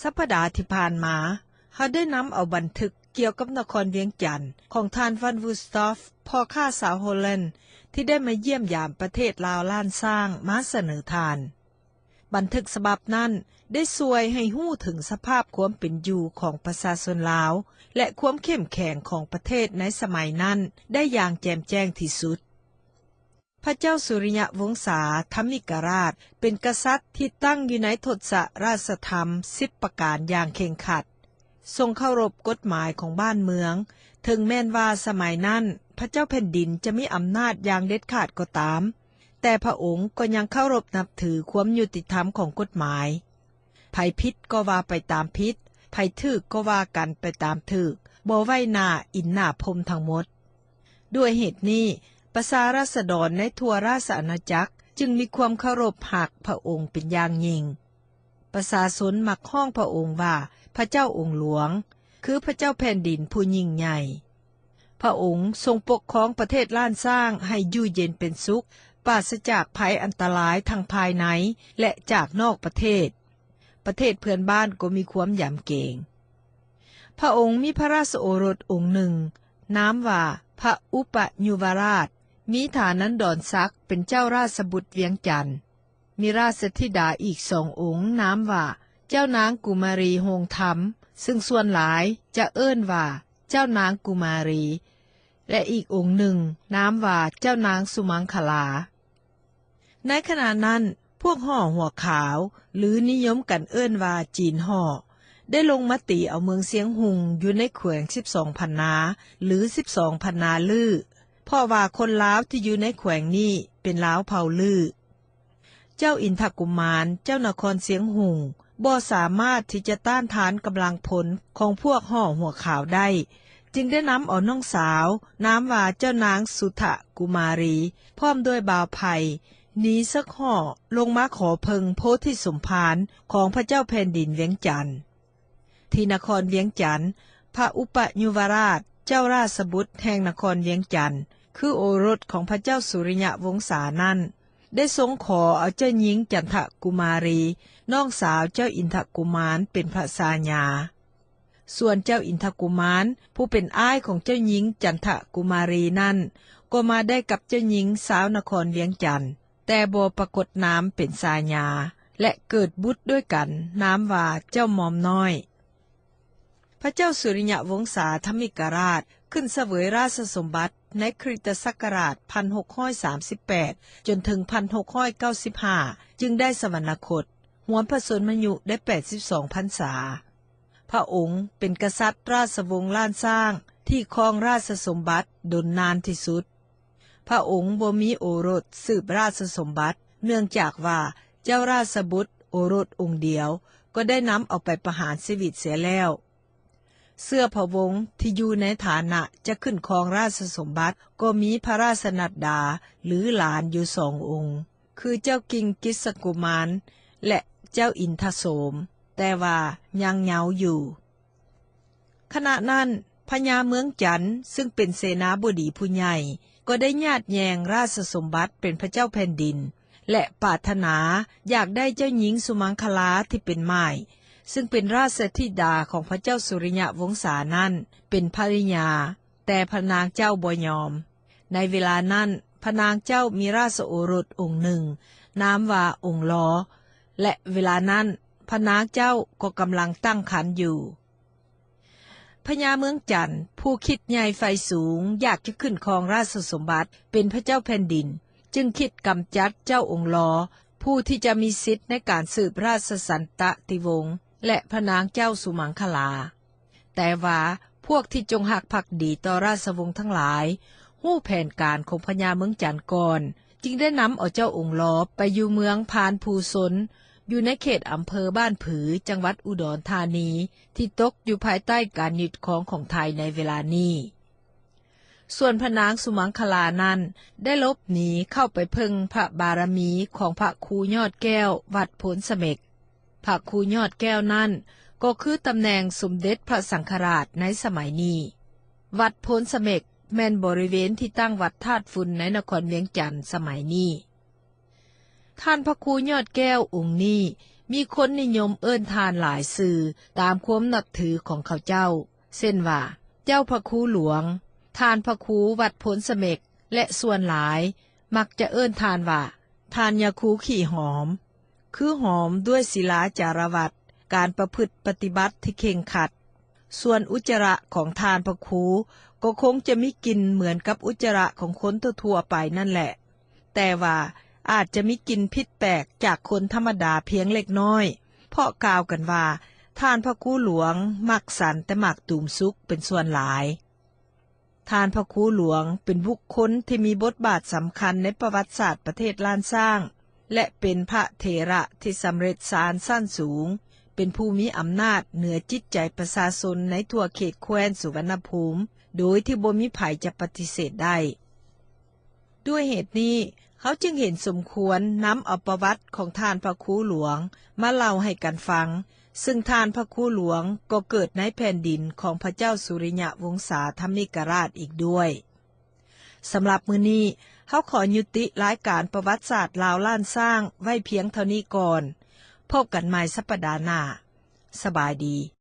สัปดาห์ที่ผ่านมาเฮาได้นำเอาบันทึกเกี่ยวกับนครเวียงจันทน์ของท่านวันวูสตอฟพ่อค้าสาวโฮแลนด์ที่ได้มาเยี่ยมยามประเทศลาวล้านสร้างมาเสนอทานบันทึกฉบับนั้นได้ช่วยให้ฮู้ถึงสภาพความเป็นอยู่ของประชาชนลาวและความเข้มแข็งของประเทศในสมัยนั้นได้อย่างแจ่มแจ้งที่สุดพระเจ้าสุริยะวงศาธรรมิกราชเป็นกษัตริย์ที่ตั้งอยู่ในทศราชธรรม10ประการอย่างเคร่งครัดทรงเคารพกฎหมายของบ้านเมืองถึงแม้นว่าสมัยนั้นพระเจ้าแผ่นดินจะมีอำนาจอย่างเด็ดขาดก็ตามแต่พระองค์ก็ยังเคารพนับถือความยุติธรรมของกฎหมายไผผิดก็ว่าไปตามผิดไผถูกก็ว่ากันไปตามถูกบ่ไว้หน้าอินหน้าพรมทั้งหมดด้วยเหตุนี้ประชาราษฎรในทั่วราชอาณาจักรจึงมีความเคารพหักพระองค์เป็นอย่างยิ่งประชาชนมักฮ้องพระองค์ว่าพระเจ้าองค์หลวงคือพระเจ้าแผ่นดินผู้ยิ่งใหญ่พระองค์ทรงปกครองประเทศล้านสร้างให้อยู่เย็นเป็นสุขปราศจากภัยอันตรายทั้งภายในและจากนอกประเทศประเทศเพื่อนบ้านก็มีความยำเกรงพระองค์มีพระราชโอรสองค์หนึ่งนามว่าพระอุปยุวราชมีฐานันดรศักดิ์เป็นเจ้าราชบุตรเวียงจันทน์มีราชธิดาอีก2 องค์นามว่าเจ้านางกุมารีโฮงธรรมซึ่งส่วนหลายจะเอิ้นว่าเจ้านางกุมารีและอีกองค์หนึ่งนามว่าเจ้านางสุมังคลาในขณะนั้นพวกห่อหัวขาวหรือนิยมกันเอิ้นว่าจีนห่อได้ลงมติเอาเมืองเสียงหุงอยู่ในแขวง12 พันนาหรือ12 พันนาลือเพราะว่าคนลาวที่อยู่ในแขวงนี้เป็นลาวเผ่าลือเจ้าอินทกุมารเจ้านครเสียงหุงบ่สามารถที่จะต้านทานกำลังพลของพวกห่อหัวขาวได้จึงได้นำเอาน้องสาวนามว่าเจ้านางสุทะกุมารีพร้อมด้วยบ่าวไผ่หนีสักห่อลงมาขอเพิงโพธิสมภารของพระเจ้าแผ่นดินเวียงจันทน์ที่นครเวียงจันทน์พระอุปยุวราชเจ้าราชบุตรแห่งนครเวียงจันทน์คือโอรสของพระเจ้าสุริยะวงศานั้นได้ทรงขอเอาเจ้าหญิงจันทกุมารีน้องสาวเจ้าอินทกุมารเป็นพระสาญาส่วนเจ้าอินทกุมารผู้เป็นอ้ายของเจ้าหญิงจันทกุมารีนั้นก็มาได้กับเจ้าหญิงสาวนครเวียงจันทน์แต่บ่ปรากฏนามเป็นสาญาและเกิดบุตรด้วยกันนามว่าเจ้ามอมน้อยพระเจ้าสุริยะวงศาธรรมิกราชขึ้นเสวยราชสมบัติในคริสตศักราช1638จนถึง1695จึงได้สวรรคตหวนพระชนมยุได้82 พรรษาพระองค์เป็นกษัตริย์ราชวงศ์ล้านสร้างที่ครองราชสมบัติดนนานที่สุดพระองค์บ่มีโอรสสืบราชสมบัติเนื่องจากว่าเจ้าราชบุตรโอรสองค์เดียวก็ได้นำเอาไปประหารชีวิตเสียแล้วเสื้อพระวงศ์ที่อยู่ในฐานะจะขึ้นครองราชสมบัติก็มีพระราชนัดดาหรือหลานอยู่2 องค์คือเจ้ากิงกิสกุมารและเจ้าอินทโสมแต่ว่ายังเยาว์อยู่ขณะนั้นพญาเมืองจันทน์ซึ่งเป็นเสนาบดีผู้ใหญ่ก็ได้ญาติแยงราชสมบัติเป็นพระเจ้าแผ่นดินและปรารถนาอยากได้เจ้าหญิงสุมังคลาที่เป็นม่ายซึ่งเป็นราชธิดาของพระเจ้าสุริยะวงศานั้นเป็นภริยาแต่พระนางเจ้าบ่ยอมในเวลานั้นพระนางเจ้ามีราชโอรสองค์หนึ่งนามว่าองค์ลอและเวลานั้นพระนางเจ้าก็กำลังตั้งครรภ์อยู่พญาเมืองจันทน์ผู้คิดใหญ่ไฟสูงอยากจะขึ้นครองราชสมบัติเป็นพระเจ้าแผ่นดินจึงคิดกำจัดเจ้าองค์ลอผู้ที่จะมีสิทธิ์ในการสืบราชสันตติวงศ์และพระนางเจ้าสุมังคลาแต่ว่าพวกที่จงหักภักดีต่อราชวงศ์ทั้งหลายฮู้แผนการของพญาเมืองจันทน์ก่อนจึงได้นำเอาเจ้าองค์ลอไปอยู่เมืองพานภูสนอยู่ในเขตอำเภอบ้านผือจังหวัดอุดรธานีที่ตกอยู่ภายใต้การยึดครองของไทยในเวลานี้ส่วนพระนางสุมังคลานั้นได้ลบหนีเข้าไปพึ่งพระบารมีของพระครูยอดแก้ววัดโพนเสม็กพระครูยอดแก้วนั้นก็คือตำแหน่งสมเด็จพระสังฆราชในสมัยนี้วัดโพนเสม็กแม่นบริเวณที่ตั้งวัดธาตุฝุ่นในนครเวียงจันทน์สมัยนี้ท่านพระครูยอดแก้วองค์นี้ มีคนนิยมเอิ้นทานหลายสื่อตามความนับถือของเขาเจ้าเช่นว่าเจ้าพระครูหลวงทานพระครูวัดผลเสม็กและส่วนหลายมักจะเอิ้นทานว่าทานยาคูขี่หอมคือหอมด้วยศิลาจารวัตรการประพฤติปฏิบัติที่เข่งขัดส่วนอุจจาระของทานพระครูก็คงจะมีกลิ่นเหมือนกับอุจจาระของคนทั่วๆไปนั่นแหละแต่ว่าอาจจะมีกลิ่นผิดแปลกจากคนธรรมดาเพียงเล็กน้อยเพราะกล่าวกันว่าท่านพระครูหลวงมักสันแต่มักตูมสุกเป็นส่วนหลายท่านพระครูหลวงเป็นบุคคลที่มีบทบาทสำคัญในประวัติศาสตร์ประเทศล้านสร้างและเป็นพระเถระที่สำเร็จสารสั้นสูงเป็นผู้มีอำนาจเหนือจิตใจประชาชนในทั่วเขตแคว้นสุวรรณภูมิโดยที่บ่มีไผจะปฏิเสธได้ด้วยเหตุนี้เขาจึงเห็นสมควรนำเอาประวัติของท่านพระครูหลวงมาเล่าให้กันฟังซึ่งท่านพระครูหลวงก็เกิดในแผ่นดินของพระเจ้าสุริยะวงศาธรรมิกราชอีกด้วยสำหรับมื้อนี้เขาขอยุติรายการประวัติศาสตร์ลาวล้านสร้างไว้เพียงเท่านี้ก่อนพบกันใหม่สัปดาห์หน้าสบายดี